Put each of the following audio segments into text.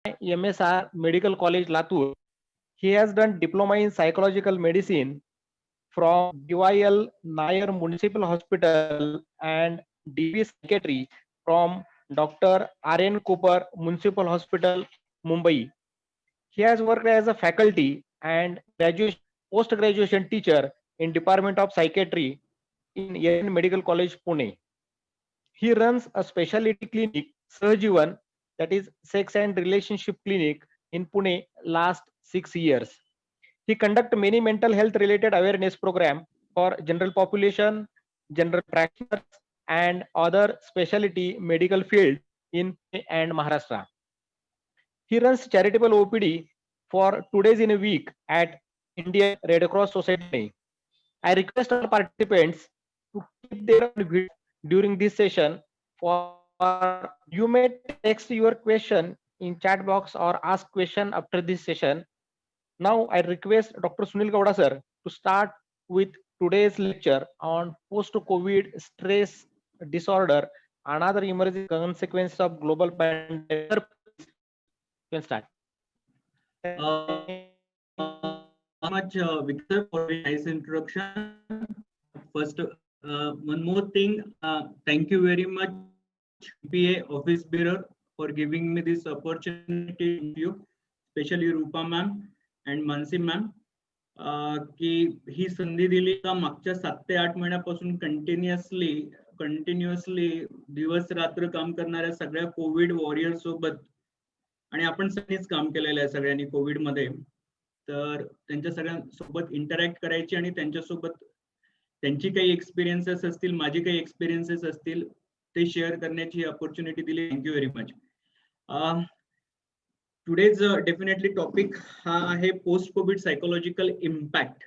MSR Medical College Latur. He has done diploma in psychological medicine from DYL Nair Municipal Hospital and DB Psychiatry from Dr. R.N. Cooper Municipal Hospital, Mumbai. He has worked as a faculty and post-graduation teacher in Department of Psychiatry in Indian Medical College, Pune. He runs a specialty clinic, Sahajivan, that is sex and relationship clinic in Pune last 6 years. He conduct many mental health related awareness program for general population, general practitioners, and other specialty medical field in Pune and Maharashtra. He runs charitable OPD for 2 days in a week at Indian Red Cross Society. I request all participants to keep their video during this session. For you may text your question in chat box or ask question after this session. Now I request Dr. Sunil Gowda sir to start with today's lecture on post-COVID stress disorder, another emerging consequence of global pandemic. Sir, please, you can start. Much Victor for a nice introduction. First, one more thing. Thank you very much, PA Office Bearer, for giving me this opportunity to you, especially Rupa ma'am and Mansi ma'am. की ही संधी दिली का मागच्या 7 ते 8 महिन्यापासून continuously दिवस रात्र काम करणाऱ्या सगळ्या कोविड वॉरियर सोबत आणि आपण सगळीच काम केलेलं आहे सगळ्यांनी कोविड मध्ये, तर त्यांच्या सगळ्यांसोबत इंटरॅक्ट करायची आणि त्यांच्यासोबत त्यांची काही एक्सपिरियन्सेस असतील, माझी काही एक्सपिरियन्सेस असतील, ते शेअर करण्याची अपॉर्च्युनिटी दिली. Thank you very much. Today's definitely topic हा आहे post COVID psychological impact.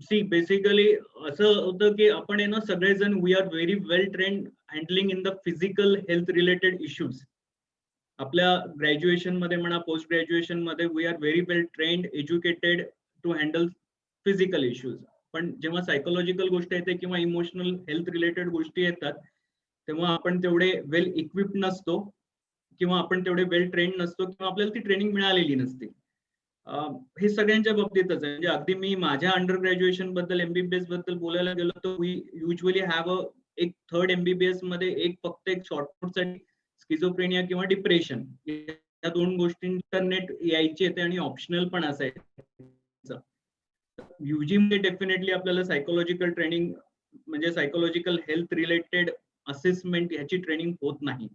See basically असं होतं की आपण आहे ना सगळेजण we are very well trained handling in the physical health related issues. आपल्या ग्रॅज्युएशन मध्ये म्हणा, पोस्ट ग्रॅज्युएशन मध्ये we are very well trained educated to handle physical issues. पण जेव्हा सायकोलॉजिकल गोष्टी येते किंवा इमोशनल हेल्थ रिलेटेड गोष्टी येतात तेव्हा आपण तेवढे वेल इक्विप्ड नसतो किंवा आपण तेवढे वेल ट्रेंड नसतो किंवा आपल्याला ती ट्रेनिंग मिळालेली नसते. हे सगळ्यांच्या बाबतीतच आहे. म्हणजे अगदी मी माझ्या अंडर ग्रॅज्युएशन बद्दल MBBS बद्दल बोलायला गेलो तर वी युजली हॅव एक थर्ड MBBS मध्ये फक्त एक शॉर्ट नोटसाठी स्किझोफ्रेनिया किंवा डिप्रेशन या 2 गोष्टी इंटरनेट यायचे ते आणि ऑप्शनल पण असायचं. UG मध्ये डेफिनेटली आपल्याला सायकोलॉजिकल ट्रेनिंग म्हणजे सायकोलॉजिकल हेल्थ रिलेटेड असेसमेंट ह्याची ट्रेनिंग होत नाही.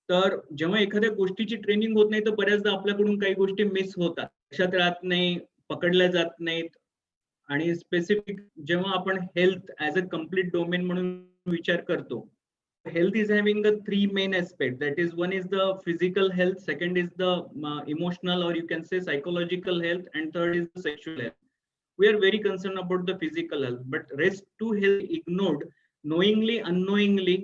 तर जेव्हा एखाद्या गोष्टीची ट्रेनिंग होत नाही तर बऱ्याचदा आपल्याकडून काही गोष्टी मिस होतात, लक्षात राहत नाही, पकडल्या जात नाहीत. आणि स्पेसिफिक जेव्हा आपण health as a complete domain म्हणून विचार करतो, health is having the 3 main aspects. That is, one is the physical health, second is the emotional or you can say psychological health, and third is the sexual health. We are very concerned about the physical health, but rest 2 health ignored knowingly unknowingly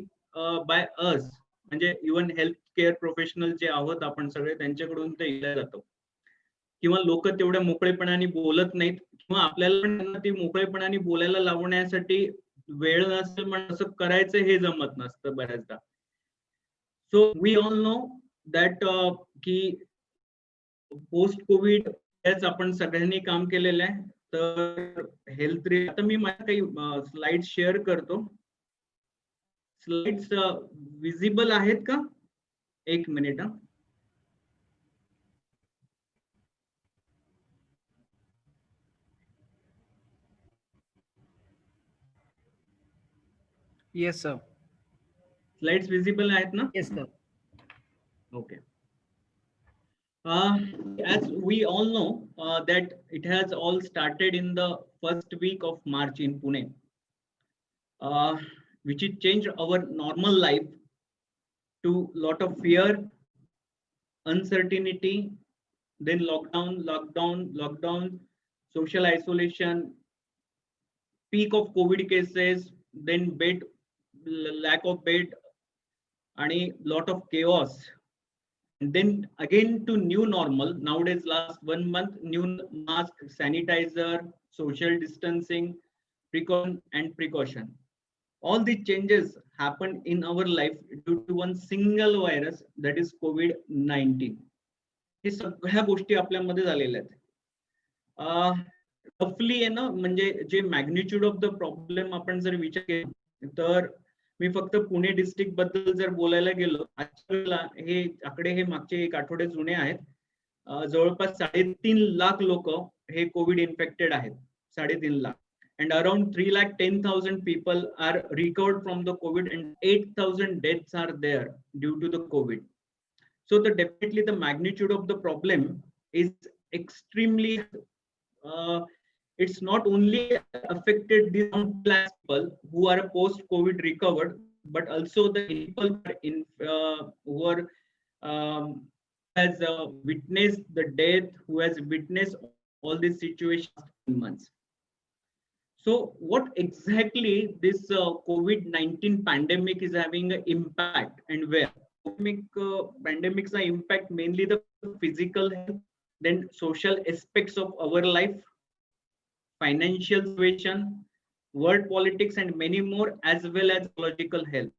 by us. म्हणजे even health care professional जे आहोत आपण सगळे त्यांच्याकडून ते इला जातो किंवा लोक तेवढ्या मोकळेपणाने बोलत नाहीत किंवा आपल्याला पण ती मोकळेपणाने बोलायला लावण्यासाठी वेळ नसेल, पण असं करायचं हे जमत नसतं बऱ्याचदा. So we all know that की पोस्ट कोविड याच आपण सगळ्यांनी काम केलेलं आहे. तर हेल्थ आता मी माझ्या काही स्लाइड शेअर करतो. स्लाइड्स विजिबल आहेत का? एक minute. Yes, sir. Slides visible आहेत ना? Yes, sir. Okay. As we all know that it has all started in the first week of March in Pune, which it changed our normal life to lot of fear, uncertainty, then lockdown, social isolation, peak of COVID cases, then lack of bed, and lot of chaos. And then again to new normal. Nowadays, last 1 month, new mask, sanitizer, social distancing, precaution. All these changes happened in our life due to one single virus, that is COVID-19. हे सगळ्या गोष्टी आपल्यामध्ये झालेल्या आहेत. रफली आहे ना, म्हणजे जे मॅग्निट्यूड ऑफ द प्रॉब्लेम आपण जर विचार केला तर मी फक्त पुणे डिस्ट्रिक्ट बद्दल जर बोलायला गेलो, आजच्या हे आकडे हे मागचे 1 आठवडे जुने आहेत. जवळपास 3.5 लाख लोक हे कोविड इन्फेक्टेड आहेत. 3.5 lakh. And around 3,10,000 people are recovered from the COVID, and 8,000 deaths are there due to the COVID. So definitely the magnitude of the problem is extremely, it's not only affected the people who are post-COVID recovered, but also the people who are has witnessed the death, who has witnessed all these situations in months. So what exactly this COVID-19 pandemic is having an impact, and where? Pandemic's impact mainly the physical health, then social aspects of our life, financial situation, world politics, and many more, as well as psychological health.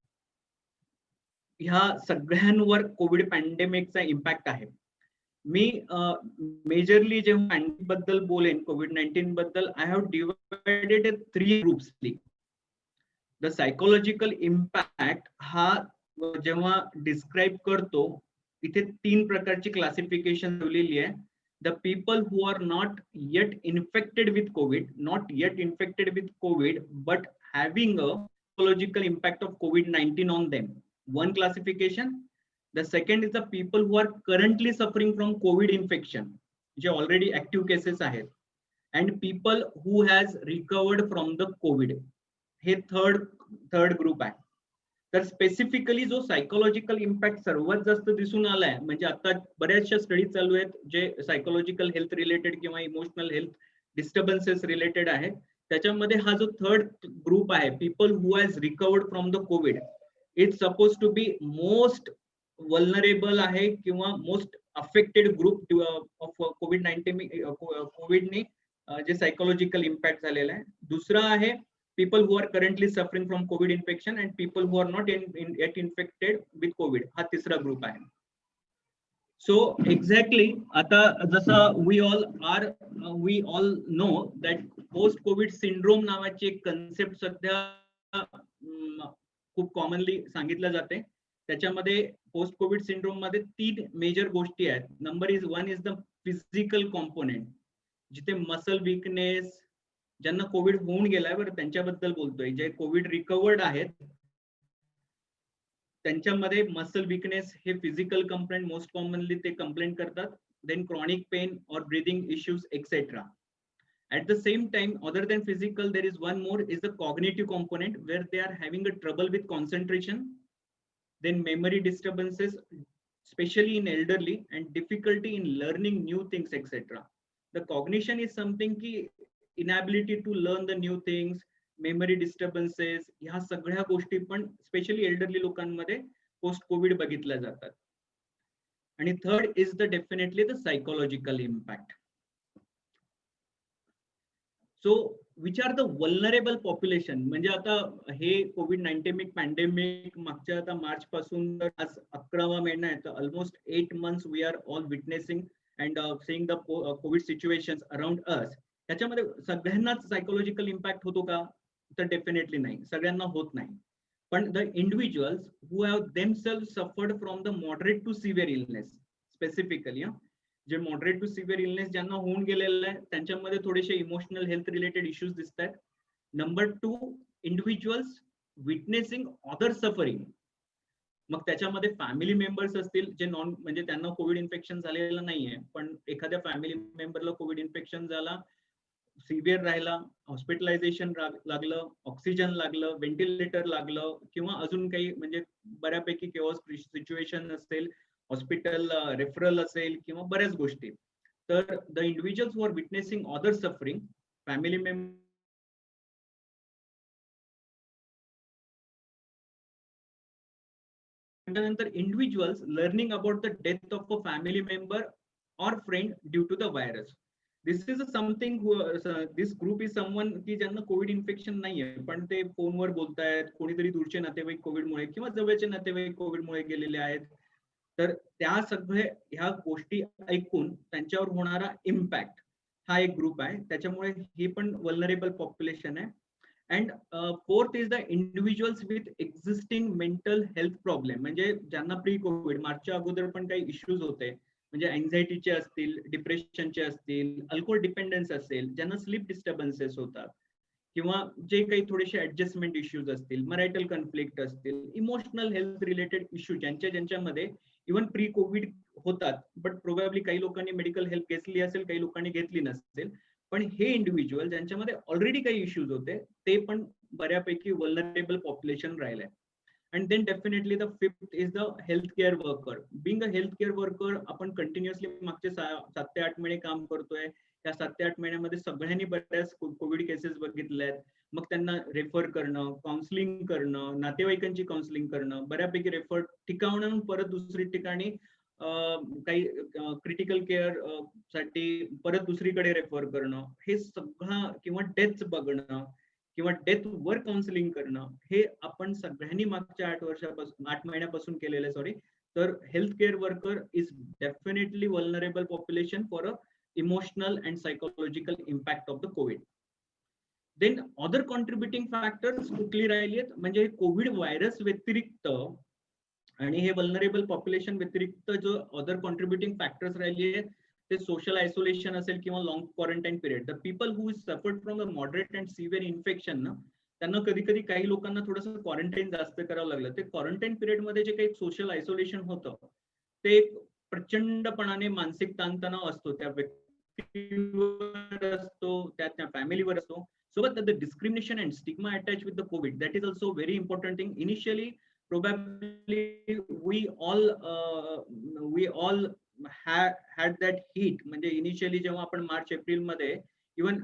ह्या सगळ्यांवर Covid पॅन्डेमिकचा impact आहे. मी majorly जेव्हा pandemic बद्दल बोलेन, COVID-19 बद्दल, I have divided in 3 groups. The psychological impact हा जेव्हा describe करतो, इथे 3 प्रकारची क्लासिफिकेशन ठेवलेली आहे. The people who are not yet infected with COVID, but having a psychological impact of COVID-19 on them. One classification. The second is the people who are currently suffering from COVID infection, जे already active cases आहेत, and people who has recovered from the COVID. हे third group आहे. तर specifically जो psychological impact सर्वात जास्त दिसून आलाय, म्हणजे आता बऱ्याचशा स्टडी चालू आहेत जे सायकोलॉजिकल हेल्थ रिलेटेड किंवा इमोशनल हेल्थ डिस्टर्बन्सेस रिलेटेड आहेत. त्याच्यामध्ये हा जो थर्ड ग्रुप आहे, people who has recovered from the Covid, it's supposed to be most vulnerable आहे किंवा most affected group of COVID ने जे psychological impact झालेला आहे. दुसरा आहे people who are currently suffering from COVID infection and people who are not yet infected with COVID. हा तिसरा ग्रुप आहे. So exactly, आता जसं we all know that post COVID syndrome नावाची एक कन्सेप्ट सध्या खूप कॉमनली सांगितलं जाते. त्याच्यामध्ये पोस्ट कोविड सिंड्रोम मध्ये 3 मेजर गोष्टी आहेत. Number 1 is the physical component, जिथे मसल विकनेस, ज्यांना कोविड होऊन गेलाय बरं त्यांच्याबद्दल बोलतोय, जे कोविड रिकवर्ड आहेत त्यांच्यामध्ये मसल विकनेस हे फिजिकल कंप्लेंट मोस्ट कॉमनली ते कंप्लेंट करतात. देन क्रॉनिक पेन और breathing issues etcetera. At the same time, other than physical, there is one more, is the cognitive component, where they are having a trouble with concentration, then memory disturbances, especially in elderly, and difficulty in learning new things, etc. The cognition is something ki inability to learn the new things, memory disturbances, ह्या सगळ्या गोष्टी पण specially elderly लोकांमध्ये post Covid बघितल्या जातात. आणि third is the definitely the psychological impact. So which are the vulnerable population. म्हणजे आता हे COVID-19 पॅन्डेमिक मागच्या आता मार्च पासून तर आज 11वा महिना आहे, तर almost 8 months we are all witnessing and seeing the COVID situations around us. त्याच्यामध्ये सगळ्यांनाच सायकोलॉजिकल इम्पॅक्ट होतो का? तर डेफिनेटली नाही, सगळ्यांना होत नाही. पण the individuals who have themselves suffered from the moderate to severe illness, specifically जे मॉडरेट टू सिव्हिअर इलनेस ज्यांना होऊन गेलेलं आहे त्यांच्यामध्ये थोडेसे इमोशनल हेल्थ रिलेटेड इश्यूज दिसत आहेत. Number 2, individuals witnessing other suffering. मग त्याच्यामध्ये फॅमिली मेंबर्स असतील जे म्हणजे त्यांना कोविड इन्फेक्शन झालेलं नाहीये, पण एखाद्या फॅमिली मेंबरला कोविड इन्फेक्शन झाला, सिव्हिअर राहिला, हॉस्पिटलायझेशन लागलं, ऑक्सिजन लागलं, व्हेंटिलेटर लागलं, किंवा अजून काही म्हणजे बऱ्यापैकी केओस सिच्युएशन असेल, हॉस्पिटल रेफरल असेल किंवा बऱ्याच गोष्टी. तर the individuals who are witnessing other suffering, family member, त्यानंतर individuals learning about the death of a family member और friend due to the virus. This is something, this group is someone की ज्यांना Covid infection नाहीये, पण ते फोनवर बोलतायत, कोणीतरी दूरचे नातेवाईक कोविडमुळे किंवा जवळचे नातेवाईक कोविडमुळे गेलेले आहेत. तर त्या सगळे ह्या गोष्टी ऐकून त्यांच्यावर होणारा इम्पॅक्ट हा एक ग्रुप आहे. त्याच्यामुळे ही पण वल्नरेबल पॉप्युलेशन आहे. And fourth is the individuals with existing mental health problem, म्हणजे ज्यांना प्री कोविड मार्चच्या अगोदर पण काही इश्यूज होते, म्हणजे अँझायटीचे असतील, डिप्रेशनचे असतील, अल्कोहोल डिपेंडन्स असेल, ज्यांना स्लीप डिस्टर्बन्सेस होतात, किंवा जे काही थोडेसे ऍडजस्टमेंट इश्यूज असतील, मॅरिटल कन्फ्लिक्ट असतील, इमोशनल हेल्थ रिलेटेड इश्यू ज्यांच्यामध्ये इव्हन प्री कोविड होतात, बट प्रोबॅबली काही लोकांनी मेडिकल हेल्प घेतली असेल, काही लोकांनी घेतली नसेल, पण हे इंडिव्हिज्युअल ज्यांच्यामध्ये ऑलरेडी काही इश्यूज होते ते पण बऱ्यापैकी वल्नरेबल पॉप्युलेशन राहिलंय. And then definitely the fifth is the healthcare worker. Being a healthcare worker, आपण कंटिन्युअसली मागचे 7 ते 8 महिने काम करतोय. त्या 7 ते 8 महिन्यामध्ये सगळ्यांनी बऱ्याच कोविड केसेस बघितल्या आहेत. मग त्यांना रेफर करणं, काउन्सिलिंग करणं, नातेवाईकांची काउन्सिलिंग करणं, बऱ्यापैकी रेफर ठिकाणून परत दुसरी ठिकाणी काही क्रिटिकल केअर साठी परत दुसरीकडे रेफर करणं, हे सगळं, किंवा डेथ बघणं किंवा डेथ वर काउन्सिलिंग करणं, हे आपण सगळ्यांनी मागच्या 8 महिन्यापासून केलेलं. सॉरी. तर health care worker is definitely vulnerable population for a emotional and psychological impact of the COVID. Then other contributing factors कुठली राहिली आहेत, म्हणजे कोविड व्हायरस व्यतिरिक्त आणि हे वल्नरेबल पॉप्युलेशन व्यतिरिक्त जो अदर कॉन्ट्रीब्युटिंग फॅक्टर्स राहिली आहेत, ते सोशल आयसोलेशन असेल किंवा long quarantine period. The people who suffered from the moderate and severe infection ना, त्यांना कधी कधी काही लोकांना थोडंसं क्वारंटाईन जास्त करावं लागलं. ते क्वारंटाईन पिरियड मध्ये जे काही सोशल आयसोलेशन होतं, ते प्रचंडपणाने मानसिक ताणतणाव असतो, त्या व्यक्तीवर असतो, त्या फॅमिलीवर असतो. सोबत the discrimination and stigma attach with the Covid, that is also very important thing. Initially probably we all had that heat. म्हणजे इनिशियली जेव्हा आपण मार्च एप्रिल मध्ये इव्हन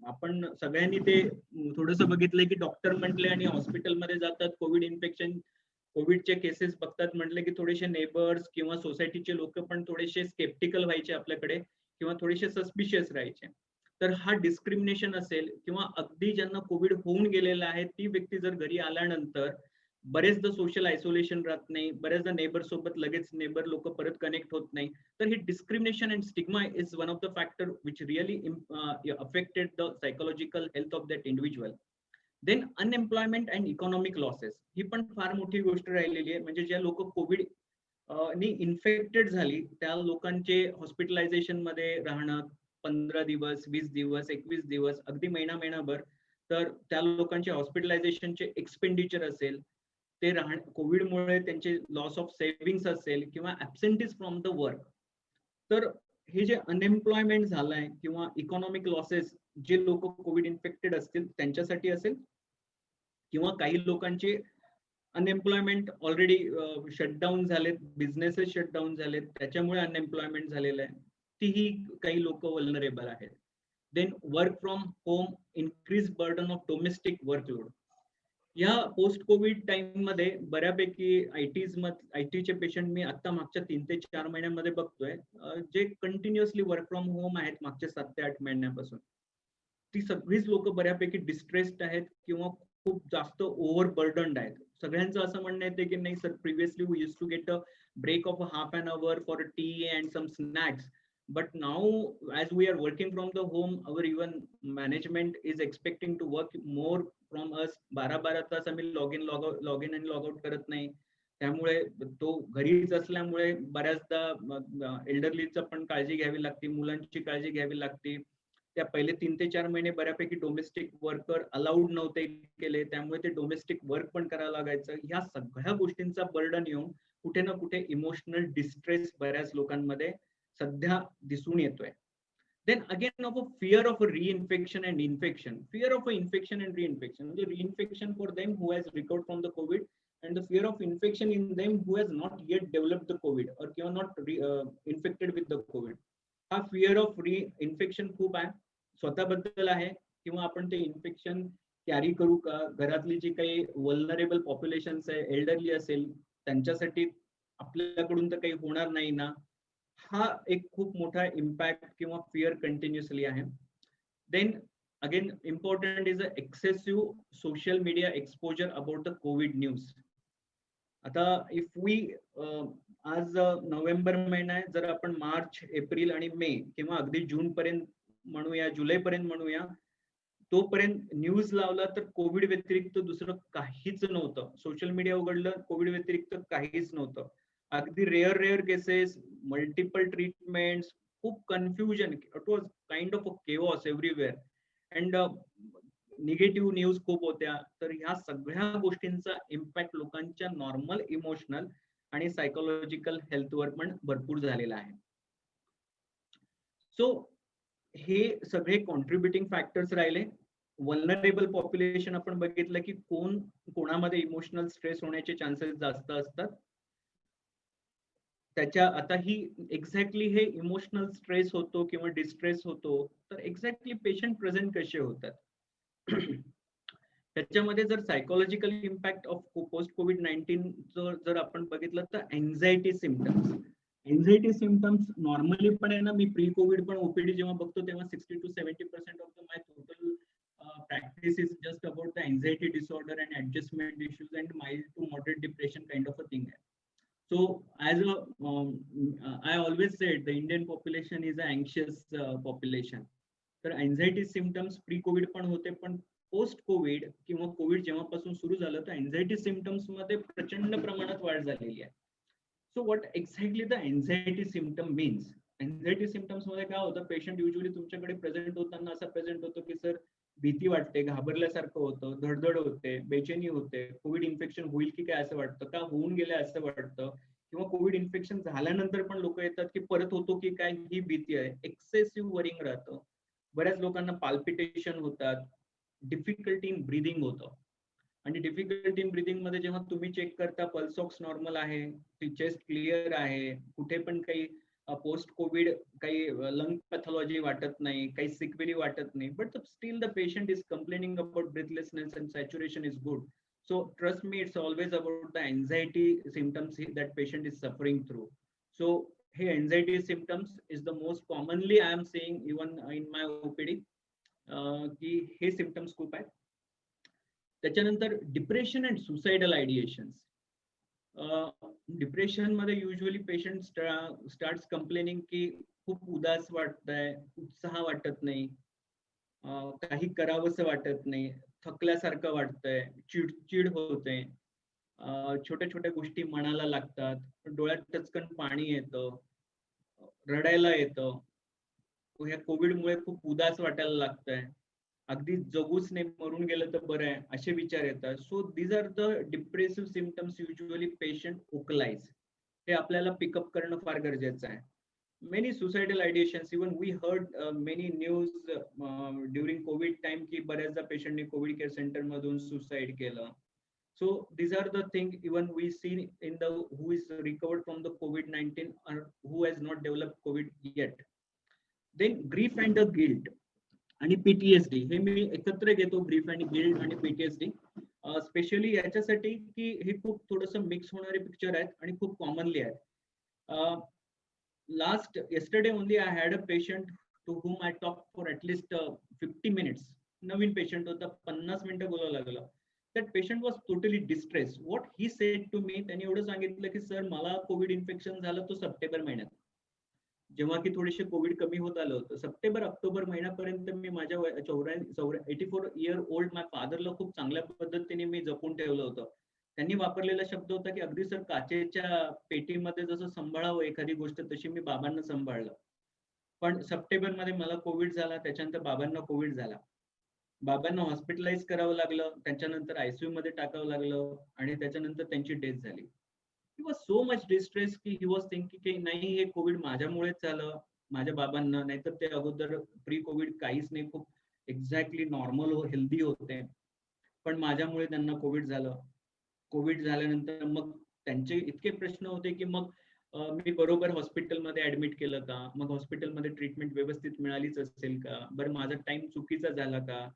आपण सगळ्यांनी ते थोडंसं बघितलंय की डॉक्टर म्हटले आणि हॉस्पिटलमध्ये जातात, कोविड इन्फेक्शन, कोविडचे केसेस बघतात म्हटले की थोडेसे नेबर्स किंवा सोसायटीचे लोक पण थोडेसे स्केप्टिकल व्हायचे आपल्याकडे, किंवा थोडेसे सस्पिशियस राहायचे. तर हा डिस्क्रिमिनेशन असेल, किंवा अगदी ज्यांना कोविड होऊन गेलेला आहे ती व्यक्ती जर घरी आल्यानंतर बरेचदा सोशल आयसोलेशन राहत नाही, बरेचदा नेबर सोबत लगेच नेबर लोक परत कनेक्ट होत नाही. तर हे discrimination and stigma is one of the factor which really affected the psychological health of that individual. Then unemployment and economic losses, ही पण फार मोठी गोष्ट राहिलेली आहे. म्हणजे ज्या लोक कोविड नी इन्फेक्टेड झाली त्या लोकांचे हॉस्पिटलायझेशन मध्ये राहणं 15 दिवस, 20 दिवस, 21 दिवस, अगदी महिनाभर, तर त्या लोकांचे हॉस्पिटलायझेशनचे एक्सपेंडिचर असेल, ते कोविडमुळे त्यांचे लॉस ऑफ सेव्हिंग्स असेल, किंवा ऍब्सेंटीज फ्रॉम द वर्क. तर हे जे अनएम्प्लॉयमेंट झालंय किंवा इकॉनॉमिक लॉसेस, जे लोक कोविड इन्फेक्टेड असतील त्यांच्यासाठी असेल, किंवा काही लोकांचे अनएम्प्लॉयमेंट ऑलरेडी शटडाऊन झालेत, बिझनेसेस शटडाऊन झालेत, त्याच्यामुळे अनएम्प्लॉयमेंट झालेलं आहे, तीही काही लोक वल्नरेबल आहेत. Then work from home, increase burden of domestic workload. या पोस्ट कोविड टाइम मध्ये बऱ्यापैकी आयटीचे पेशंट मी आता मागच्या 3 ते 4 महिन्यांमध्ये बघतोय, जे कंटिन्युअसली वर्क फ्रॉम होम आहेत मागच्या 7 ते 8 महिन्यापासून. ती सगळीच लोक बऱ्यापैकी डिस्ट्रेस्ड आहेत किंवा खूप जास्त ओव्हरबर्डन्ड आहेत. सगळ्यांचं असं म्हणणं येते की नाही sir, previously we used to get a break of a half an hour for a tea and some snacks, but now as we are working from the home, our even management is expecting to work more from us. 12 तास आम्ही log in आणि log out करत नाही. त्यामुळे तो घरीच असल्यामुळे बऱ्याचदा एल्डरलीचं पण काळजी घ्यावी लागते, मुलांची काळजी घ्यावी लागते. त्या पहिले 3 ते 4 महिने बऱ्यापैकी डोमेस्टिक वर्कर अलाउड नव्हते केले, त्यामुळे ते डोमेस्टिक वर्क पण करायला लागायचं. ह्या सगळ्या गोष्टींचा बर्डन येऊन कुठे ना कुठे इमोशनल डिस्ट्रेस बऱ्याच लोकांमध्ये सध्या दिसून येतोय. Then again of a fear of a reinfection and infection. Fear of a infection and reinfection. The reinfection for them who has recovered from the COVID, and the fear of infection in them who has not yet developed the COVID or not infected with the COVID. हा fear of reinfection खूप आहे. स्वतःबद्दल आहे, किंवा आपण ते infection carry करू का, घरातली जी काही वल्नरेबल पॉप्युलेशन आहे, एल्डरली असेल, त्यांच्यासाठी आपल्याकडून तर काही होणार नाही ना, हा एक खूप मोठा इम्पॅक्ट किंवा फिअर कंटिन्युअसली आहे. Then again important is a excessive social media exposure about the COVID news. आता इफ वी आज नोव्हेंबर महिना आहे, जर आपण मार्च, एप्रिल आणि मे किंवा अगदी जून पर्यंत म्हणूया, जुलै पर्यंत म्हणूया, तोपर्यंत न्यूज लावला तर कोविड व्यतिरिक्त दुसरं काहीच नव्हतं. सोशल मीडिया उघडलं, कोविड व्यतिरिक्त काहीच नव्हतं. अगदी रेअर केसेस, मल्टिपल ट्रीटमेंट्स, खूप confusion. It was kind of a chaos everywhere. And negative news खूप होत्या. तर ह्या सगळ्या गोष्टींचा इम्पॅक्ट लोकांच्या नॉर्मल इमोशनल आणि सायकोलॉजिकल हेल्थवर पण भरपूर झालेला आहे. सो हे सगळे कॉन्ट्रीब्युटिंग फॅक्टर्स राहिले. वल्नरेबल पॉप्युलेशन आपण बघितलं की कोणामध्ये इमोशनल स्ट्रेस होण्याचे चान्सेस जास्त असतात. त्याच्या आता ही एक्झॅक्टली हे इमोशनल स्ट्रेस होतो किंवा डिस्ट्रेस होतो, तर एक्झॅक्टली पेशंट प्रेझेंट कसे होतात. त्याच्यामध्ये जर सायकोलॉजिकल इम्पॅक्ट ऑफ पोस्ट कोविड-19 जर आपण बघितलं तर anxiety symptoms. Anxiety symptoms normally पण आहे ना, मी प्री कोविड पण ओपीडी जेव्हा बघतो तेव्हा 60 to 70% of my total practice is just about the anxiety disorder and adjustment issues and mild to moderate depression kind of a thing. So as I always said, the Indian population is an anxious population. तर anxiety symptoms pre Covid पण होते, पण post Covid किंवा Covid जेव्हापासून सुरू झालं तर anxiety symptoms मध्ये प्रचंड प्रमाणात वाढ झालेली आहे. So what exactly the anxiety symptom means. Anxiety symptoms मध्ये काय होतं, पेशंट युजली तुमच्याकडे प्रेझेंट होताना असा प्रेझेंट होतो की सर भीती वाटते, घाबरल्यासारखं होतं, धडधड होते, बेचैनी होते, कोविड इन्फेक्शन होईल की काय असं वाटतं, का होऊन गेलं असं वाटतं, किंवा कोविड इन्फेक्शन झाल्यानंतर पण लोक येतात की परत होतो की काय ही भीती आहे. एक्सेसिव्ह वरिंग राहतं. बऱ्याच लोकांना पाल्पिटेशन होतात, डिफिकल्टी इन ब्रीदिंग होतं. आणि डिफिकल्टी इन ब्रीदिंग मध्ये जेव्हा तुम्ही चेक करता पल्स ऑक्स नॉर्मल आहे, चेस्ट क्लिअर आहे, कुठे पण काही पोस्ट कोविड काही लंग पॅथॉलॉजी वाटत नाही, काही सिक्वेली वाटत नाही, but still the patient is complaining about breathlessness and saturation is good. So trust me, it's always about the anxiety symptoms that patient is suffering through. So hey, anxiety symptoms is the most commonly I am seeing even in my OPD की हे symptoms खूप आहेत. त्याच्यानंतर depression and suicidal आयडिएशन्स. Depression मध्ये usually patient starts complaining की खूप उदास वाटतंय, उत्साह वाटत नाही, काही करावंसं वाटत नाही, थकल्यासारखं वाटतंय, चिडचिड होते, छोट्या छोट्या गोष्टी मनाला लागतात, डोळ्यात टचकन पाणी येतं, रडायला येतं, ह्या कोविडमुळे खूप उदास वाटायला लागतंय, अगदी जगूच नाही, मरून गेलं तर बरं आहे, असे विचार येतात. So these are the depressive symptoms usually patient vocalise. हे आपल्याला पिकअप करणं फार गरजेचं आहे. many suicidal ideations, even we heard many news during covid time की बऱ्याचदा पेशंटने कोविड केअर सेंटर मधून सुसाईड केलं. So these are the things even we see in the who is recovered from the COVID-19 or who has not developed COVID yet. Then grief and the guilt आणि PTSD हे मी एकत्र घेतो, grief आणि guilt आणि PTSD specially याच्यासाठी की हे खूप थोडंसं मिक्स होणारे पिक्चर आहेत आणि खूप कॉमनली आहेत. Yesterday only I had a patient to whom I talked for at least 50 minutes. Naveen patient होता, 50 मिनिटं बोलावं लागलं. That patient was totally distressed. What he said to me, त्यांनी एवढं सांगितलं की सर मला कोविड इन्फेक्शन झालं तो सप्टेंबर महिन्यात, जेव्हा की थोडीशी कोविड कमी होत आलं होतं. सप्टेंबर ऑक्टोबर महिन्यापर्यंत मी माझ्या 84 इयर ओल्ड माय फादरला खूप चांगल्या पद्धतीने मी जपून ठेवलं होतं. त्यांनी वापरलेला शब्द होता की अगदी सर काचेच्या पेटीमध्ये जसं सांभाळावं एखादी गोष्ट तशी मी बाबांना सांभाळलं. पण सप्टेंबर मध्ये मला कोविड झाला, त्याच्यानंतर बाबांना कोविड झाला, बाबांना हॉस्पिटलाइज करावं लागलं, त्याच्यानंतर आयसीयू मध्ये टाकावं लागलं आणि त्याच्यानंतर त्यांची डेथ झाली. He was so much distress की ही वॉज थिंकिंग की नाही हे कोविड माझ्यामुळेच झालं, माझ्या बाबांना, नाहीतर ते अगोदर प्री कोविड काहीच नाही, खूप एक्झॅक्टली नॉर्मल हेल्दी होते, पण माझ्यामुळे त्यांना कोविड झालं. कोविड झाल्यानंतर मग त्यांचे इतके प्रश्न होते की मग मी बरोबर हॉस्पिटलमध्ये ऍडमिट केलं का, मग हॉस्पिटलमध्ये ट्रीटमेंट व्यवस्थित मिळालीच असेल का, बरं माझा टाइम चुकीचा झाला का.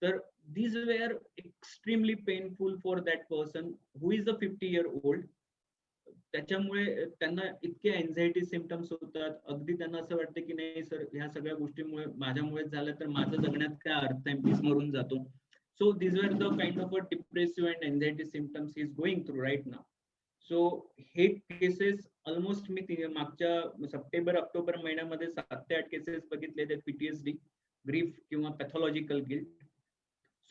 तर these were extremely painful for that person who is a 50-year-old. त्याच्यामुळे त्यांना इतके अँझायटी सिम्पटम्स होतात. अगदी त्यांना असं वाटतं की नाही सर, ह्या सगळ्या गोष्टीमुळे माझ्यामुळेच झालं तर माझं जगण्यात काय अर्थ आहे, मीच मरून जातो. So these were the kind of a depressive and anxiety symptoms he is going through right now. So हे केसेस ऑलमोस्ट मी मागच्या सप्टेंबर-ऑक्टोबर महिन्यामध्ये 7 ते 8 केसेस बघितले आहेत PTSD, ग्रीफ किंवा pathological guilt.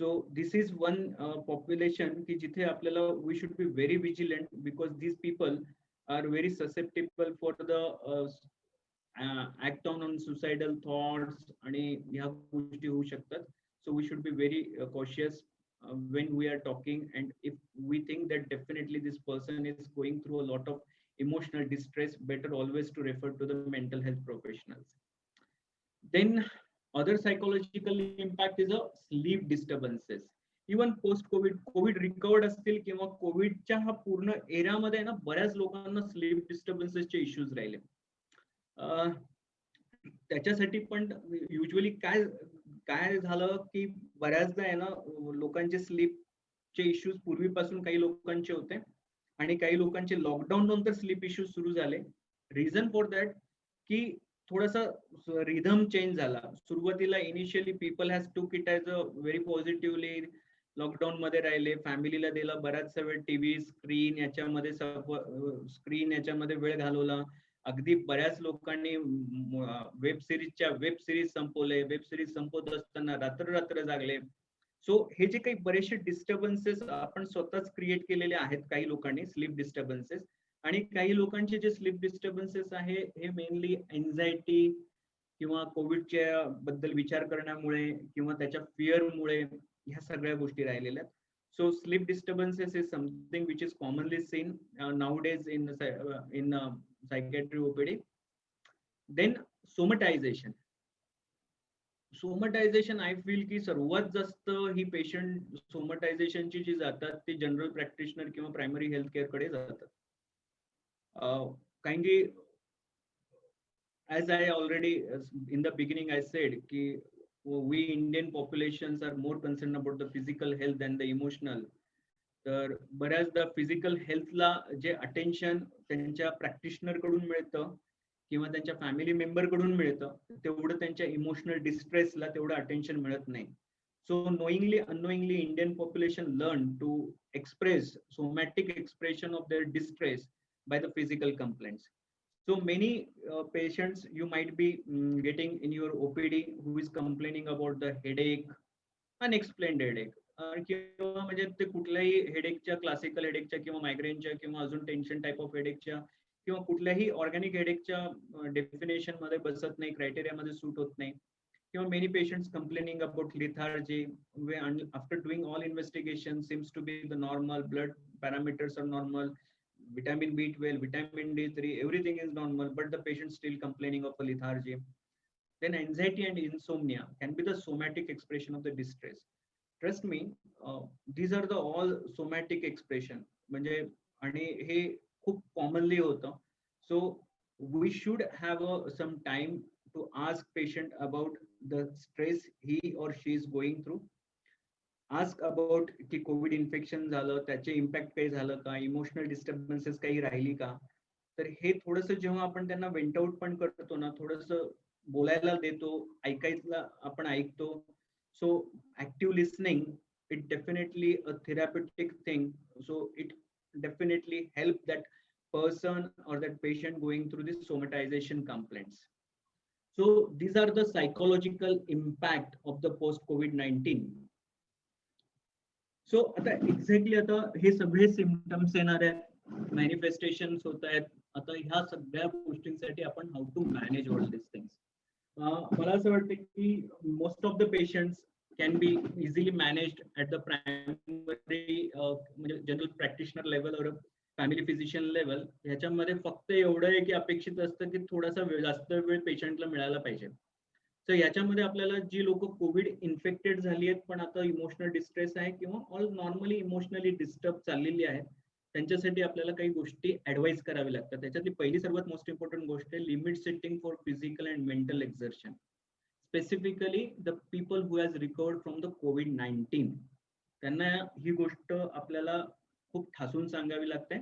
So this is one population की जिथे आपल्याला we should be very vigilant because these people are very susceptible for the act on suicidal thoughts आणि ह्या गोष्टी होऊ शकतात. So we should be very cautious when we are talking, and if we think that definitely this person is going through a lot of emotional distress, better always to refer to the mental health professionals. Then other psychological impact is a sleep disturbances. Even post covid recovered असतील किंवा कोविडच्या हा पूर्ण एरियामध्ये ना बऱ्याच लोकांना sleep डिस्टर्बन्सेसचे issues राहिले. त्याच्यासाठी पण युजली काय काय झालं की बऱ्याचदा आहे ना लोकांचे स्लीपचे इश्यूज पूर्वीपासून काही लोकांचे होते आणि काही लोकांचे लॉकडाऊन नंतर स्लीप इश्यूज सुरू झाले. रिझन फॉर दॅट की थोडासा रिदम चेंज झाला. सुरुवातीला इनिशियली पीपल हॅज टूक it as a very positively. Lockdown मध्ये राहिले, फॅमिलीला दिला बराचसा वेळ टीव्ही स्क्रीन याच्यामध्ये वेळ घालवला. अगदी बऱ्याच लोकांनी वेब सिरीज संपवले. वेब सिरीज संपवत असताना रात्र जागले. सो हे जे काही बरेचसे डिस्टर्बन्सेस आपण स्वतःच क्रिएट केलेले आहेत काही लोकांनी स्लीप डिस्टर्बन्सेस, आणि काही लोकांचे जे स्लीप डिस्टर्बन्सेस आहे हे मेनली एन्झायटी किंवा कोविडच्या बद्दल विचार करण्यामुळे किंवा त्याच्या फिअरमुळे ह्या सगळ्या गोष्टी राहिलेल्या आहेत. So sleep disturbances is something which is commonly seen nowadays in psychiatry OPD. Then somatization. Somatization I feel की सर्वात जास्त ही पेशंट सोमटायझेशनची जी जातात ती जनरल प्रॅक्टिशनर किंवा प्रायमरी हेल्थ केअर कडे जातात. कारण की as I already in the beginning I said ki we Indian populations are more concerned about the physical health than the emotional. तर बऱ्याचदा फिजिकल हेल्थला जे अटेन्शन त्यांच्या प्रॅक्टिशनर कडून मिळतं किंवा त्यांच्या फॅमिली मेंबर कडून मिळतं तेवढं त्यांच्या इमोशनल डिस्ट्रेसला तेवढं अटेन्शन मिळत नाही. So knowingly unknowingly Indian population learn to express somatic expression of their distress by the physical complaints. So many patients you might be getting in your OPD who is complaining about the headache, unexplained headache, किंवा म्हणजे ते कुठल्याही हेडेकच्या, classical हेडेकच्या किंवा मायग्रेनच्या किंवा अजून tension type of हेडेकच्या किंवा कुठल्याही organic हेडेकच्या definition मध्ये बसत नाही, क्रायटेरियामध्ये सूट होत नाही. किंवा many patients complaining about lethargy after doing all investigation seems to be the normal, blood parameters are normal, vitamin B12, vitamin D3, everything is normal, but the patient still complaining of a lethargy. Then anxiety and insomnia can be the somatic expression of the distress. Trust me, these are the all somatic expression. म्हणजे आणि हे खूप commonly होतं. So we should have some time to ask patient about the stress he or she is going through. Ask about की Covid infection झालं त्याचे impact काही झालं का, इमोशनल डिस्टर्बन्सेस काही राहिली का. तर हे थोडंसं जेव्हा आपण त्यांना वेंट आउट पण करतो ना, थोडंसं बोलायला देतो, ऐकायला आपण ऐकतो. So active listening it definitely a therapeutic thing. So it definitely help that person or that patient going through this somatization complaints. So these are the psychological impact of the post COVID-19. So आता exactly आता हे सगळे symptoms येणार आहेत, manifestation होत आहेत. आता ह्या सगळ्या गोष्टींसाठी आपण how to manage all this things. मला असं वाटतं की most of the patients can be easily managed at the primary म्हणजे जनरल प्रॅक्टिशनर लेवल और फॅमिली फिजिशियन लेवल. ह्याच्यामध्ये फक्त एवढं आहे की अपेक्षित असतं की थोडासा जास्त वेळ पेशंटला मिळायला पाहिजे. तर याच्यामध्ये आपल्याला जी लोक कोविड इन्फेक्टेड झाली आहेत पण आता इमोशनल डिस्ट्रेस आहे किंवा ऑल नॉर्मली इमोशनली डिस्टर्ब चाललेली आहेत, त्यांच्यासाठी आपल्याला काही गोष्टी ऍडवाइस करावी लागतात. त्याच्यातली पहिली सर्वात मोस्ट इम्पॉर्टंट गोष्ट आहे limit setting for physical and mental exertion. Specifically the people who has recovered from the COVID-19 त्यांना ही गोष्ट आपल्याला खूप ठासून सांगावी लागते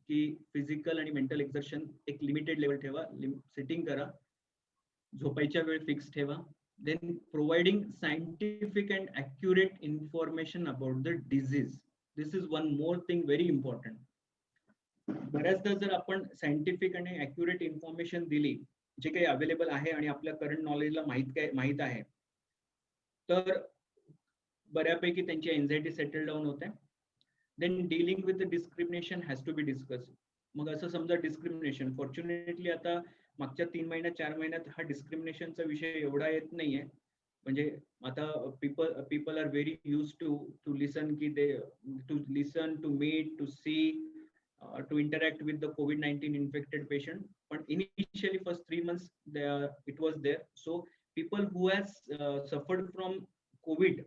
की फिजिकल आणि मेंटल एक्झर्शन एक लिमिटेड लेवल ठेवा, सेटिंग करा, झोपायच्या वेळ फिक्स ठेवा. Then providing scientific and accurate information about the disease. This is one more thing very important. बऱ्याचदा जर आपण सायंटिफिक आणि ॲक्युरेट इन्फॉर्मेशन दिली, जे काही अवेलेबल आहे आणि आपल्या करंट नॉलेजला माहित आहे, तर बऱ्यापैकी त्यांची एन्झायटी सेटल डाऊन होते. Then dealing with the discrimination has to be discuss. मग असं समजा डिस्क्रिमिनेशन, फॉर्च्युनेटली आता मागच्या 3 महिन्यात 4 महिन्यात हा डिस्क्रिमिनेशनचा विषय एवढा येत नाहीये. म्हणजे आता people are very use to listen, की they to listen, to meet, to see, to interact with the COVID-19 infected patient. But initially first 3 months it was there. So people who has suffered from COVID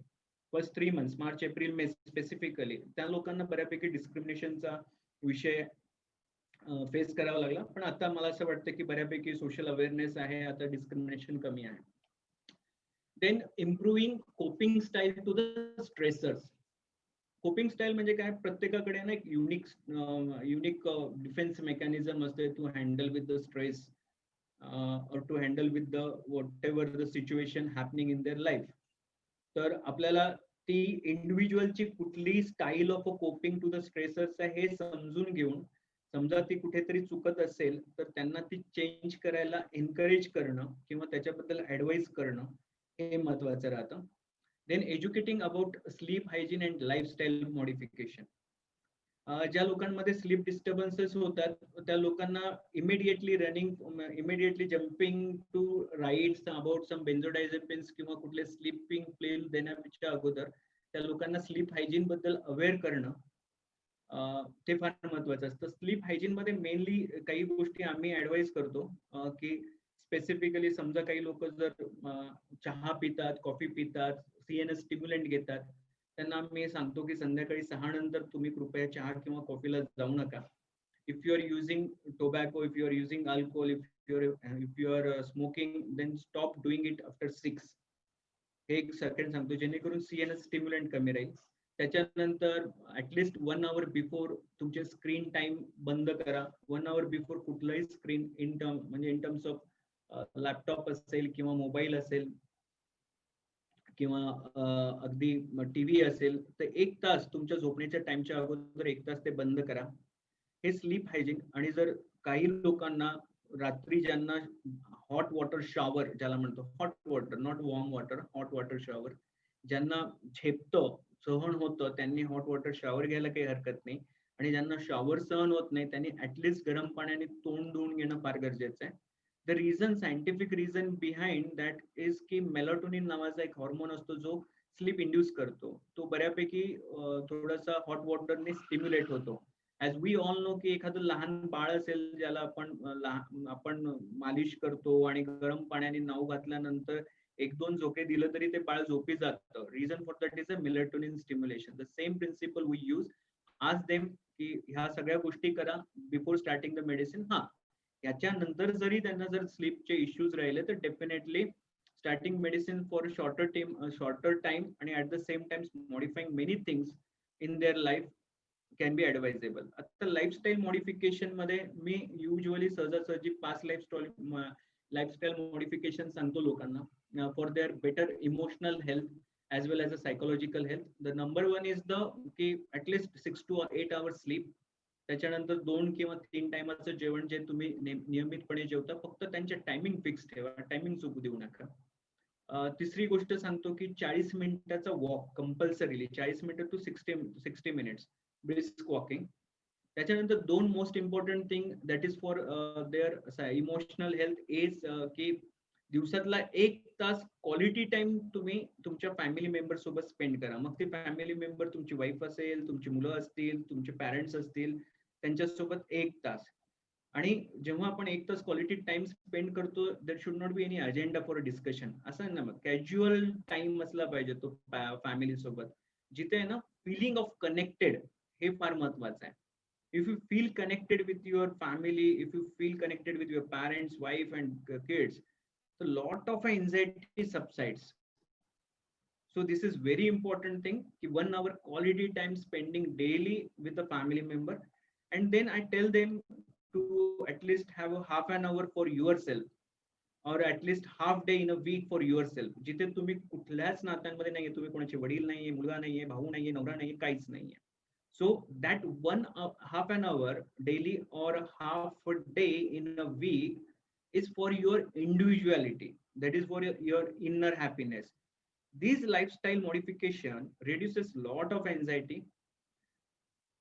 first 3 months, March, April, May specifically, त्या लोकांना बऱ्यापैकी डिस्क्रिमिनेशनचा विषय face करावा लागला. पण आता मला असं वाटतं की बऱ्यापैकी सोशल अवेअरनेस आहे, आता डिस्क्रिमिनेशन कमी आहे. Then improving coping style to the stressors. Coping style म्हणजे काय, प्रत्येकाकडे ना एक युनिक डिफेन्स मेकॅनिझम असते to handle with the stress or to handle with the whatever the situation happening in their life. तर आपल्याला ती इंडिव्हिज्युअलची कुठली style of a coping to the stressors आहे हे समजून घेऊन, समजा ती कुठेतरी चुकत असेल तर त्यांना ती चेंज करायला एनकरेज करणं किंवा त्याच्याबद्दल ऍडवाइस करणं हे महत्वाचं राहतं. Then educating about sleep hygiene and lifestyle modification. ज्या लोकांमध्ये स्लीप डिस्टर्बन्सेस होतात त्या लोकांना immediately jumping to writes about some benzodiazepines किंवा कुठले स्लीपिंग पिल देण्यापेक्षा अगोदर त्या लोकांना स्लीप हायजीन बद्दल अवेअर करणं ते फार महत्वाचं असतं. स्लीप हायजीन मध्ये मेनली काही गोष्टी आम्ही ऍडवाइस करतो की स्पेसिफिकली समजा काही लोक जर चहा पितात, कॉफी पितात, CNS स्टिम्युलंट घेतात, त्यांना मी सांगतो की संध्याकाळी 6 नंतर तुम्ही कृपया चहा किंवा कॉफीला जाऊ नका. If you are using tobacco, if you are using alcohol, if you are smoking, then stop doing it after 6. हे एक सेकंड सांगतो जेणेकरून CNS स्टिम्युलंट कमी राहील. त्याच्यानंतर ऍटलिस्ट 1 hour बिफोर तुमचे स्क्रीन टाइम बंद करा. 1 hour बिफोर कुठलाही screen in terms of laptop असेल किंवा मोबाईल असेल किंवा अगदी टीव्ही असेल तर 1 तास तुमच्या झोपण्याच्या टाइमच्या अगोदर 1 तास ते बंद करा. हे स्लीप हायजीन. आणि जर काही लोकांना रात्री ज्यांना हॉट वॉटर शॉवर ज्याला म्हणतो, hot water not warm water, hot water shower, ज्यांना झेपतं, सहन होतं, त्यांनी हॉट वॉटर शॉवर घ्यायला काही हरकत नाही. आणि ज्यांना शॉवर सहन होत नाही त्यांनी ऍटलिस्ट गरम पाण्याने तोंड धुवून घेणं फार गरजेचं आहे. The reason, scientific reason behind that is की मेलाटोनिन नावाचा एक हॉर्मोन असतो जो स्लीप इंड्यूस करतो. तो बऱ्यापैकी थोडासा हॉट वॉटरने स्टिम्युलेट होतो. ऍज वी ऑल नो की एखादं लहान बाळ असेल ज्याला आपण मालिश करतो आणि गरम पाण्याने नाऊ घातल्यानंतर 1-2 झोके दिलं तरी ते बाळ झोपी जातं. Reason for that is a melatonin stimulation. The same principle we use. आज देम की ह्या सगळ्या गोष्टी करा बिफोर स्टार्टिंग द मेडिसिन. याच्यानंतर जरी त्यांना जर स्लीपचे इश्यूज राहिले तर definitely starting medicine for shorter time आणि at the same time modifying many things in their life can be advisable. आता लाईफस्टाईल मॉडिफिकेशन मध्ये मी युजली सहजासहजी 5 लाईफस्टाईल मॉडिफिकेशन सांगतो लोकांना for their better emotional health as well as a psychological health. The number 1 is की at least 6 to 8 hours sleep. त्याच्यानंतर 2 किंवा 3 टाइमाचं जेवण जे तुम्ही नियमितपणे जेवता, फक्त त्यांचे टायमिंग फिक्स ठेवा, टायमिंग चुकू देऊ नका. तिसरी गोष्ट सांगतो की 40 मिनिटाचा वॉक कंपल्सरीली, 40 मिनिटं टू 60 मिनिट्स ब्रिस्क वॉकिंग. त्याच्यानंतर 2 most important thing that is for their emotional health is की दिवसातला 1 तास क्वालिटी टाइम तुम्ही तुमच्या फॅमिली मेंबर सोबत स्पेंड करा. मग ते फॅमिली मेंबर तुमची वाईफ असेल, तुमची मुलं असतील, तुमचे पॅरेंट्स असतील, त्यांच्यासोबत 1 तास. आणि जेव्हा आपण 1 तास क्वालिटी टाइम स्पेंड करतो, there should not be any agenda for a discussion. असं ना, मग कॅज्युअल टाइम असला पाहिजे तो फॅमिली सोबत, जिथे आहे ना फिलिंग ऑफ कनेक्टेड हे फार महत्वाचं आहे. If you feel connected with your family, if you feel connected with your parents, wife and kids, a lot of anxiety subsides. So this is very important thing. 1 hour quality time spending daily with a family member. and then I tell them to at least have a half an hour for yourself, or at least half day in a week for yourself, जिथे तुम्ही कुठल्याच नात्यांमध्ये नाहीये, तुम्ही कोणाचे वडील नाहीये, मुलगा नाहीये, भाऊ नाहीये, नवरा नाहीये, काहीच नाहीये. So that half an hour daily or half a day in a week is for your individuality, that is for your inner happiness. This lifestyle modification reduces lot of anxiety.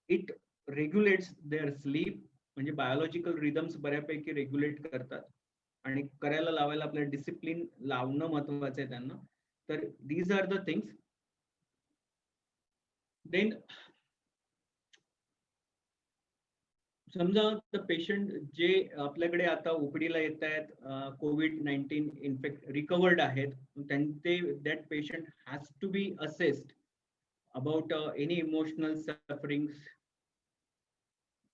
It regulates their sleep, म्हणजे biological rhythms बऱ्यापैकी regulate करतात, आणि करायला लावायला आपल्याला discipline लावणं महत्वाचं आहे त्यांना. तर these are the things. Then समजा द पेशंट जे आपल्याकडे आता ओपीडीला येत आहेत, COVID-19 इन्फेक्ट रिकवर्ड आहेत, त्यांचे that patient has to be assessed about any emotional sufferings.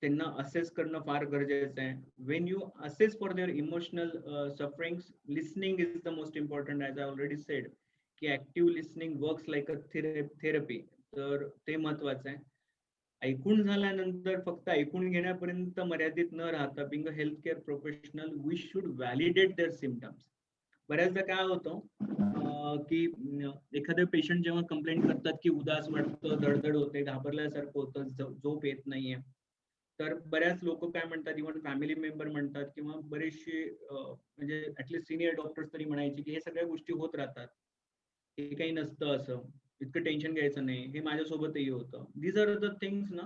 त्यांना असेस करणं फार गरजेचं आहे. When you assess for their emotional sufferings, listening is the most important. As I already said की active listening works like a therapy. तर ते महत्वाचं आहे. ऐकून झाल्यानंतर फक्त ऐकून घेण्यापर्यंत मर्यादित न राहता, being a health care professional we should validate their symptoms. बऱ्याचदा काय होतं की एखादे पेशंट जेव्हा कंप्लेंट करतात की उदास वाटतं, धडधड होते, घाबरल्यासारखं होतं, झोप येत नाहीये, तर बऱ्याच लोक काय म्हणतात, इव्हन फॅमिली मेंबर म्हणतात, किंवा बरेचसे म्हणजे ऍटलीस्ट सिनियर डॉक्टर्स तरी म्हणायचे की हे सगळ्या गोष्टी होत राहतात, हे काही नसतं, असं इतकं टेन्शन घ्यायचं नाही, हे माझ्यासोबतही होतं. दीज आर द थिंग्स ना,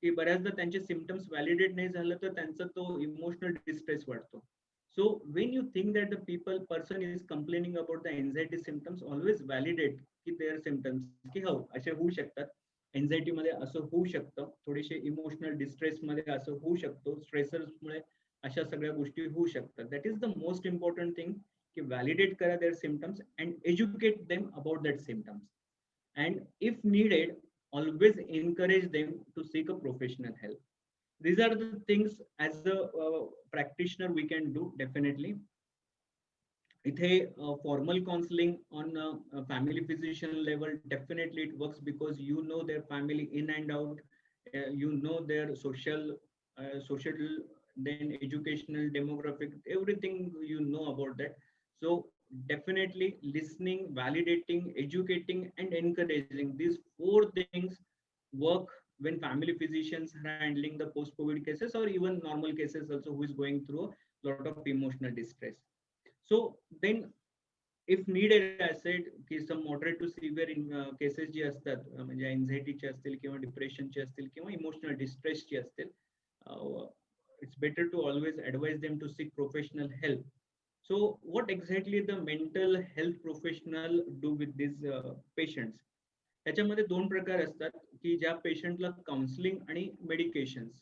की बऱ्याचदा त्यांचे सिम्पटम्स व्हॅलिडेट नाही झालं तर त्यांचा तो इमोशनल डिस्ट्रेस वाढतो. So when you think that the person is complaining about the anxiety symptoms, always validate की देअर सिम्पटम्स, की हो असे होऊ शकतात, एन्झायटी मध्ये असं होऊ शकतं, थोडेसे इमोशनल डिस्ट्रेस मध्ये असं होऊ शकतो, स्ट्रेसर्समुळे अशा सगळ्या गोष्टी होऊ शकतात. That is the most important thing, की व्हॅलिडेट करा their symptoms and educate them about that symptoms. And if needed, always encourage them to seek a professional help. These are the things as a practitioner we can do, definitely. इथे formal counseling on family physician level, definitely it works, because you know their family in and out, you know their social, then educational, demographic, everything you know about that. So definitely listening, validating, educating, and encouraging, these four things work when family physicians are handling the post-COVID cases, or even normal cases also, who is going through a lot of emotional distress. So then if needed, I said की some moderate to severe cases जे असतात, म्हणजे एन्झायटीचे असतील, किंवा डिप्रेशनचे असतील, किंवा emotional डिस्ट्रेसचे असतील, it's better to always advise them to seek professional help. So what exactly the mental health professional do with these patients? त्याच्यामध्ये दोन प्रकार असतात, की ज्या पेशंटला काउन्सिलिंग आणि medications.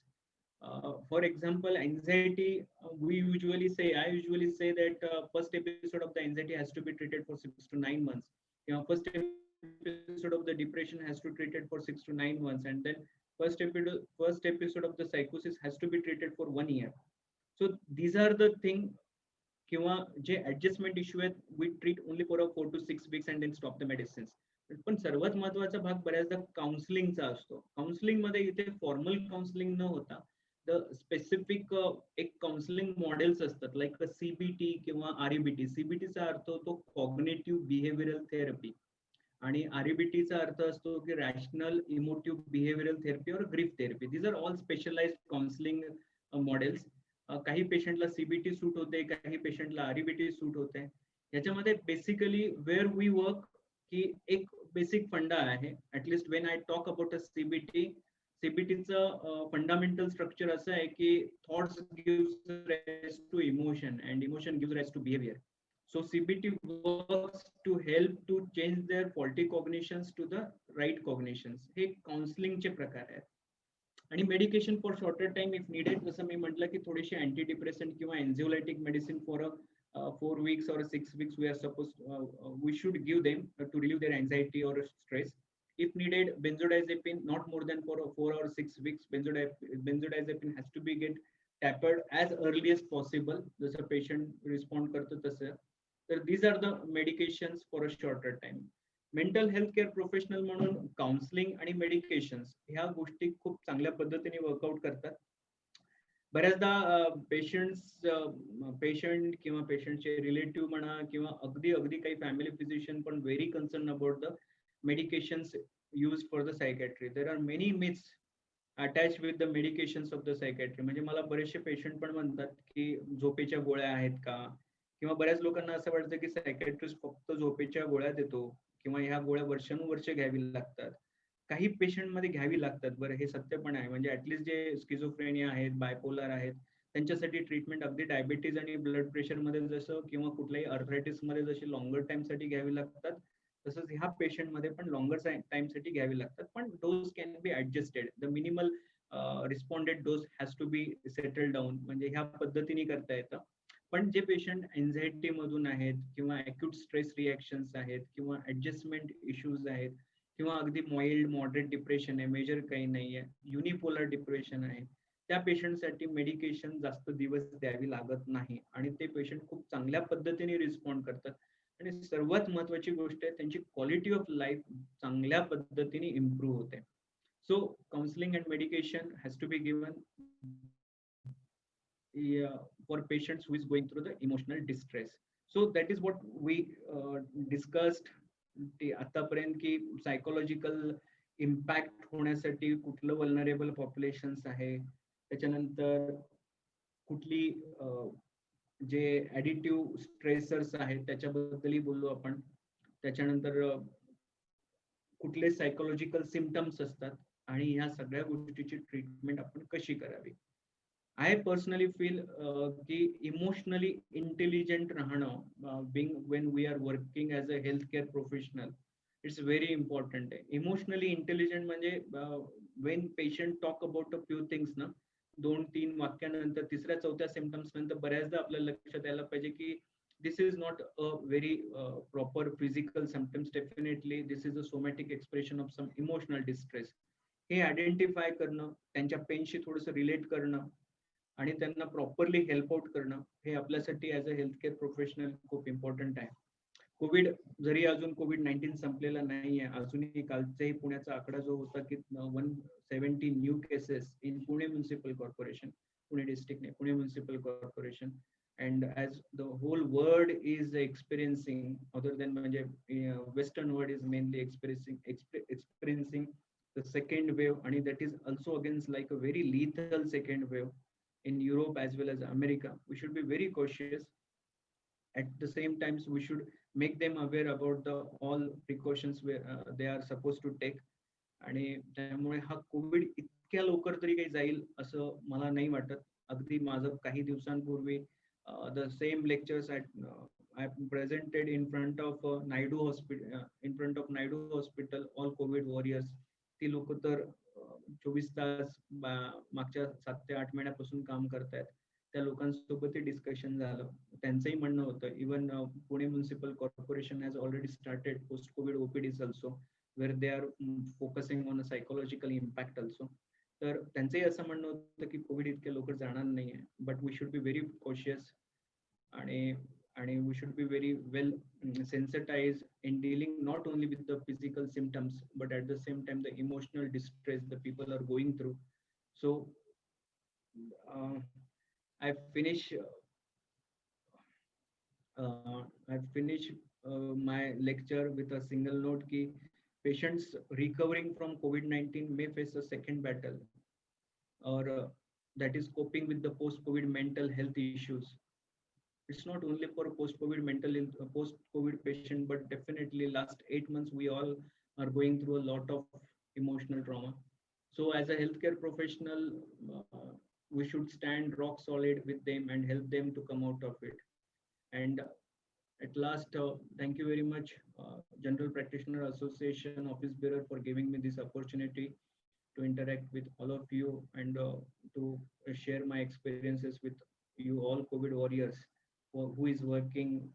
For example, anxiety, I usually say that first episode of the anxiety has to be treated for 6 to 9 months. First episode of the depression has to be treated for 6 to 9 months, and then first episode of the psychosis has to be treated for 1 year. So these are the thing, किंवा जे adjustment issue आहेत, we treat only for 4 to 6 weeks and then stop the medicines. पण सर्वात महत्वाचा भाग बऱ्याचदा काउन्सिलिंगचा असतो. Counselling मध्ये इथे फॉर्मल काउन्सिलिंग न होता, द स्पेसिफिक एक काउन्सिलिंग मॉडेल्स असतात, लाईक सीबीटी किंवा आरईबीटी. सीबीटीचा अर्थ होतो कॉग्नेटिव्ह बिहेव्हिअरल थेरपी, आणि आरईबीटीचा अर्थ असतो की रॅशनल इमोटिव्ह बिहेव्हिअरल थेरपी और grief therapy. These are all specialised counselling models. काही पेशंटला सीबीटी सूट होते, काही पेशंटला आरईबीटी सूट होते. याच्यामध्ये बेसिकली वेअर वी वर्क, की एक बेसिक फंडा आहे. At least when I talk about a सीबीटीचं फंडामेंटल स्ट्रक्चर असं आहे की thoughts gives rise to emotion and emotion gives rise to behaviour. So CBT works to help to change their faulty cognitions to the right cognitions. हे काउन्सिलिंगचे प्रकार आहेत. आणि medication for shorter time if needed, जसं मी म्हटलं की थोडेसे anti depressant किंवा एन्झिओलायटिक medicine for 4 weeks or 6 weeks we should give them to relieve their anxiety or stress. If needed, benzodiazepine, not more than for 4 or 6 weeks. Benzodiazepine has to be get tapered as early as possible, जसं patient respond करतो तसं. तर these are the medications for a shorter time. Mental health care professional म्हणून counselling आणि medications ह्या गोष्टी खूप चांगल्या पद्धतीने वर्कआउट करतात. बऱ्याचदा पेशंट किंवा पेशंटचे रिलेटिव्ह म्हणा किंवा अगदी अगदी काही फॅमिली फिजिशियन पण very concern about the medications used for the psychiatry. There are many myths attached with the medications of the psychiatry. म्हणजे मला बरेचसे पेशंट पण म्हणतात की झोपेच्या गोळ्या आहेत का, किंवा बऱ्याच लोकांना असं वाटतं की सायकॅट्रिस्ट फक्त झोपेच्या गोळ्या देतो किंवा ह्या गोळ्या वर्षानुवर्ष घ्यावी लागतात. काही पेशंट मध्ये घ्यावी लागतात, बरं हे सत्य पण आहे. म्हणजे ऍटलीस्ट जे स्किझोफ्रेनिया आहेत, बायपोलर आहेत, त्यांच्यासाठी ट्रीटमेंट अगदी डायबिटीज आणि ब्लड प्रेशर मध्ये जसं किंवा कुठल्याही अर्थरायटिस मध्ये जशी लॉंगर टाइम साठी घ्यावी लागतात, तसंच ह्या पेशंट मध्ये पण लॉंगर टाइम साठी घ्यावी लागतात. पण dose can be adjusted. The minimal responded dose has to be settle down. म्हणजे ह्या पद्धतीने करता येतं. पण जे पेशंट एन्झायटी मधून आहेत किंवा अक्यूट स्ट्रेस रिएक्शन्स आहेत किंवा ऍडजस्टमेंट इश्यूज आहेत किंवा अगदी माइल्ड मॉडरेट डिप्रेशन आहे, मेजर काही नाहीये, युनिपोलर डिप्रेशन आहे, त्या पेशंटसाठी मेडिकेशन जास्त दिवस द्यावी लागत नाही आणि ते पेशंट खूप चांगल्या पद्धतीने रिस्पॉन्ड करतात. आणि सर्वात महत्वाची गोष्ट आहे, त्यांची क्वालिटी ऑफ लाईफ चांगल्या पद्धतीने इम्प्रूव्ह होते. So counselling and medication has to be given for patients who is going through the emotional distress. So that is what we discussed आतापर्यंत की सायकोलॉजिकल इम्पॅक्ट होण्यासाठी कुठलं वल्नरेबल पॉप्युलेशन्स आहे, त्याच्यानंतर कुठली जे ऍडिटिव्ह स्ट्रेसर्स आहेत त्याच्याबद्दलही बोललो आपण, त्याच्यानंतर कुठले सायकोलॉजिकल सिम्पटम्स असतात आणि ह्या सगळ्या गोष्टीची ट्रीटमेंट आपण कशी करावी. I personally feel की इमोशनली इंटेलिजंट राहणं when we are working as a healthcare professional, it's very important. Emotionally intelligent म्हणजे when patient talk about a few things ना, 2-3 वाक्यानंतर तिसऱ्या चौथ्या सिम्पटम्स नंतर बऱ्याचदा आपल्याला लक्षात यायला पाहिजे की this is not a very proper physical symptoms. Definitely this is a somatic expression of some emotional distress. हे आयडेंटिफाय करणं, त्यांच्या पेनशी थोडंसं रिलेट करणं आणि त्यांना प्रॉपरली हेल्प आउट करणं हे आपल्यासाठी ऍज अ हेल्थकेअर प्रोफेशनल खूप इम्पॉर्टंट आहे. कोविड जरी अजून कोविड-19 संपलेला नाहीये, अजूनही कालचाही पुण्याचा आकडा जो होता की 170 new cases in Pune municipal corporation, Pune district नाही, Pune municipal corporation. And as the whole world is experiencing, other than Western world is mainly experiencing the second wave, and that is also against like a very lethal second wave in Europe as well as America. We should be very cautious. At the same time, we should make them aware about the all precautions where they are supposed to take. आणि त्यामुळे हा Covid इतक्या लवकर तरी काही जाईल असं मला नाही वाटत. अगदी माझं काही दिवसांपूर्वी the same lectures I presented in front of Naidu Hospital, all COVID warriors. ती लोक तर 24 तास मागच्या 7 ते 8 महिन्यापासून काम करतायत. त्या लोकांसोबतही डिस्कशन झालं. त्यांचंही म्हणणं होतं, even Pune municipal corporation has already started post Covid OPTs also, where they are focusing on a psychological impact also. तर त्यांचंही असं म्हणणं होतं की कोविड इतक्या लवकर जाणार नाहीये, but we should be very cautious आणि we should be very well sensitized in dealing not only with the physical symptoms but at the same time the emotional distress the people are going through. So I finish my lecture with a single note ki patients recovering from COVID-19 may face a second battle, or that is coping with the post-COVID mental health issues. It's not only for post-COVID patient, but definitely last 8 months we all are going through a lot of emotional trauma. So as a healthcare professional, we should stand rock solid with them and help them to come out of it. And at last, thank you very much, General Practitioner Association Office Bearer, for giving me this opportunity to interact with all of you and to share my experiences with you all COVID warriors who is working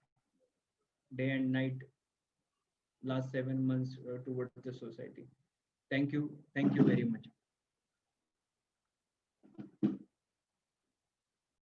day and night last 7 months towards the society. Thank you very much.